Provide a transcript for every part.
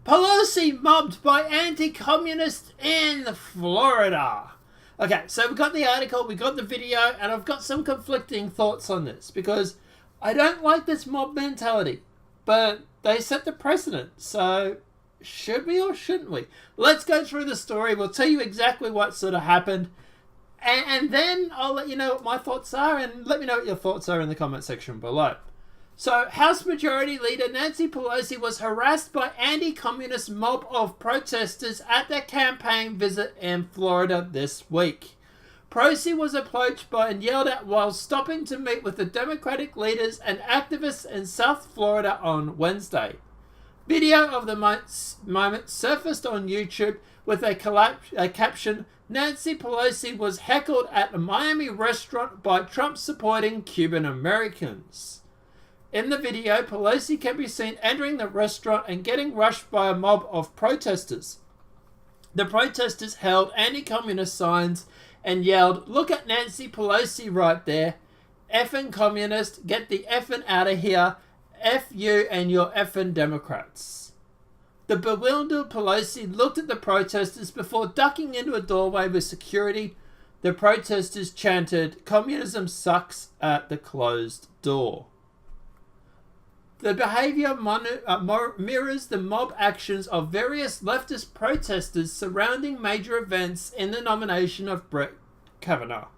Pelosi mobbed by anti-communists in Florida. Okay, so we got the article, we got the video, and I've got some conflicting thoughts on this because I don't like this mob mentality, but they set the precedent, so should we or shouldn't we? Let's go through the story. We'll tell you exactly what sort of happened, and then I'll let you know what my thoughts are, and let me know what your thoughts are in the comment section below. So, House Majority Leader Nancy Pelosi was harassed by anti-communist mob of protesters at their campaign visit in Florida this week. Pelosi was approached by and yelled at while stopping to meet with the Democratic leaders and activists in South Florida on Wednesday. Video of the moment surfaced on YouTube with a caption, "Nancy Pelosi was heckled at a Miami restaurant by Trump-supporting Cuban Americans." In the video, Pelosi can be seen entering the restaurant and getting rushed by a mob of protesters. The protesters held anti-communist signs and yelled, "Look at Nancy Pelosi right there. Effing communist, get the effing out of here. F you and your effing Democrats." The bewildered Pelosi looked at the protesters before ducking into a doorway with security. The protesters chanted, "Communism sucks" at the closed door. The behavior mirrors the mob actions of various leftist protesters surrounding major events in the nomination of Brett Kavanaugh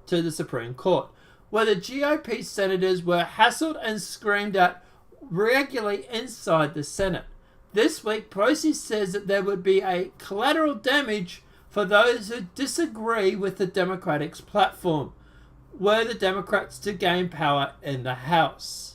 to the Supreme Court, where the GOP senators were hassled and screamed at regularly inside the Senate. This week, Pelosi says that there would be a collateral damage for those who disagree with the Democrats' platform, were the Democrats to gain power in the House.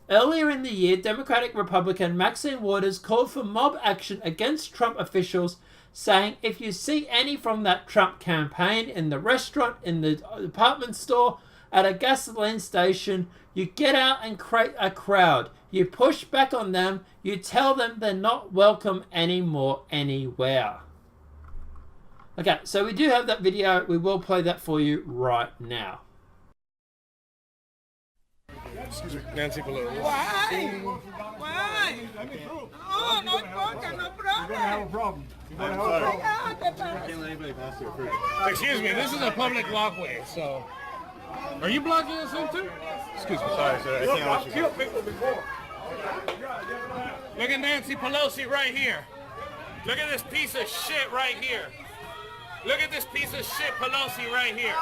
Earlier in the year, Democratic Republican Maxine Waters called for mob action against Trump officials, saying, "If you see any from that Trump campaign in the restaurant, in the department store, at a gasoline station, you get out and create a crowd. You push back on them. You tell them they're not welcome anymore anywhere." Okay, so we do have that video. We will play that for you right now. Excuse me, Nancy Pelosi. Why? Why? Oh, no problem, no problem. You're gonna have a problem. You're gonna have a problem. I can't let anybody pass through first. Excuse me, this is a public walkway, so. Are you blocking us in too? Excuse me. Sorry, sir. I can't let you. Killed people before. Look at Nancy Pelosi right here. Look at this piece of shit right here. Look at this piece of shit Pelosi right here.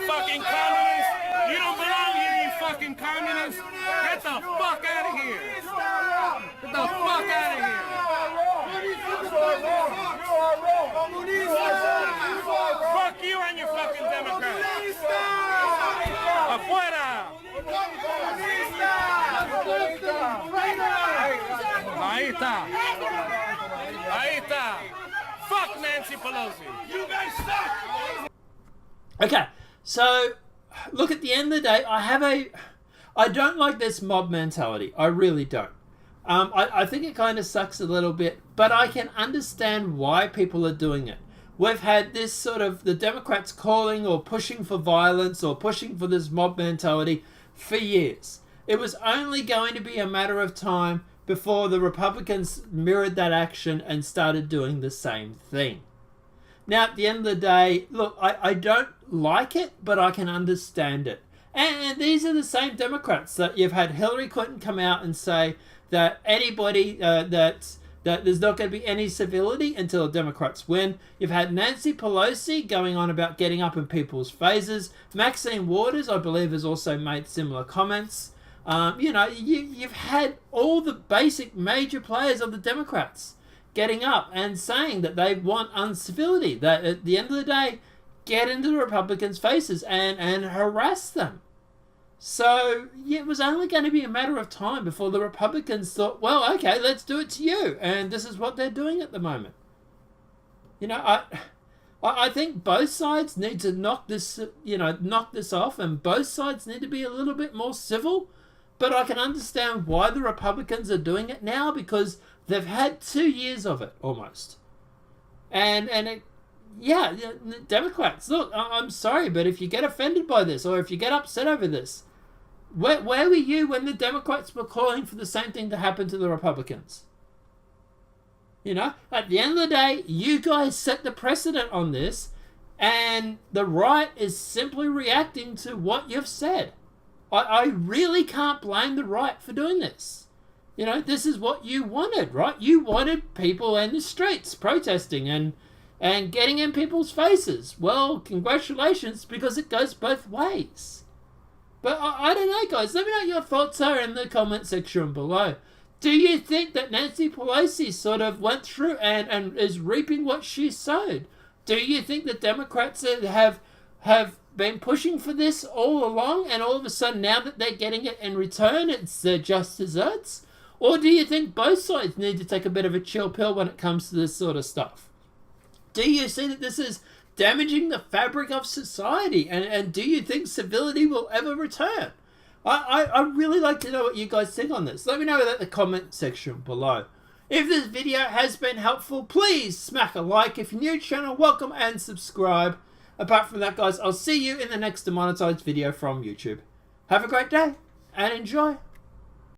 Fucking communist. You don't belong here, you fucking communist. Get the fuck out of here. Get the fuck out of here. Fuck you and your fucking Democrats. Afuera. Ahí está. Ahí está. Fuck Nancy Pelosi. You guys suck. Okay, so look, at the end of the day, I don't like this mob mentality. I really don't. I think it kind of sucks a little bit, but I can understand why people are doing it. We've had this sort of the Democrats calling or pushing for violence or pushing for this mob mentality for years. It was only going to be a matter of time before the Republicans mirrored that action and started doing the same thing. Now, at the end of the day, look, I don't like it, but I can understand it. And these are the same Democrats that you've had Hillary Clinton come out and say that anybody, that there's not going to be any civility until the Democrats win. You've had Nancy Pelosi going on about getting up in people's faces. Maxine Waters, I believe, has also made similar comments. You've had all the basic major players of the Democrats getting up and saying that they want uncivility, that at the end of the day, get into the Republicans' faces and harass them. So it was only going to be a matter of time before the Republicans thought, well, okay, let's do it to you. And this is what they're doing at the moment. I think both sides need to knock this off, and both sides need to be a little bit more civil. But I can understand why the Republicans are doing it now, because they've had 2 years of it almost. Democrats, look, I'm sorry, but if you get offended by this or if you get upset over this, where were you when the Democrats were calling for the same thing to happen to the Republicans? You know, at the end of the day, you guys set the precedent on this, and the right is simply reacting to what you've said. I really can't blame the right for doing this. You know, this is what you wanted, right? You wanted people in the streets protesting and getting in people's faces. Well, congratulations, because it goes both ways. But I don't know, guys. Let me know what your thoughts are in the comment section below. Do you think that Nancy Pelosi sort of went through and is reaping what she sowed? Do you think the Democrats have been pushing for this all along, and all of a sudden now that they're getting it in return, it's just desserts? Or do you think both sides need to take a bit of a chill pill when it comes to this sort of stuff? Do you see that this is damaging the fabric of society? And do you think civility will ever return? I really like to know what you guys think on this. Let me know in the comment section below. If this video has been helpful, please smack a like. If you're new to the channel, welcome and subscribe. Apart from that, guys, I'll see you in the next demonetized video from YouTube. Have a great day and enjoy.